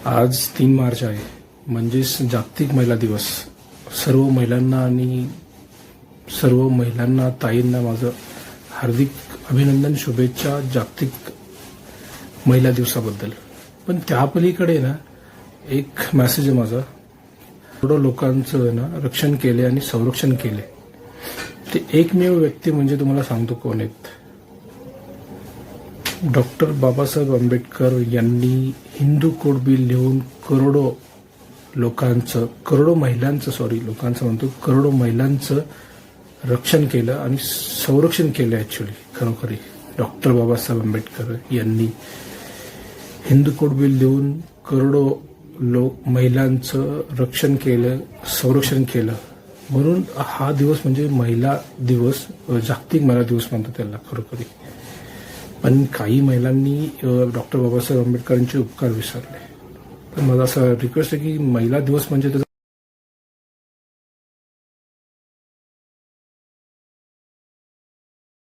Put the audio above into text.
आज 3 मार्च आहे, म्हणजेच जागतिक महिला दिवस. सर्व महिलांना आणि सर्व महिलांना, ताईंना माझं हार्दिक अभिनंदन, शुभेच्छा जागतिक महिला दिवसाबद्दल. पण त्या पलीकडे ना एक मेसेज आहे माझा. करोडो लोकांचं ना रक्षण केले आणि संरक्षण केले. ते एकमेव व्यक्ती म्हणजे तुम्हाला सांगतो कोण आहेत. डॉक्टर बाबासाहेब आंबेडकर यांनी हिंदू कोड बिल लिहून करोडो महिलांचं रक्षण केलं आणि संरक्षण केलं. ऍक्च्युली खरोखरी डॉक्टर बाबासाहेब आंबेडकर यांनी हिंदू कोड बिल लिहून करोडो महिलांचं रक्षण केलं, संरक्षण केलं. म्हणून हा दिवस म्हणजे महिला दिवस, जागतिक महिला दिवस म्हणतात त्याला खरोखरी. पण काही महिलांनी डॉक्टर बाबासाहेब आंबेडकरांचे उपकार विसरले. तर माझा असा रिक्वेस्ट आहे की महिला दिवस म्हणजे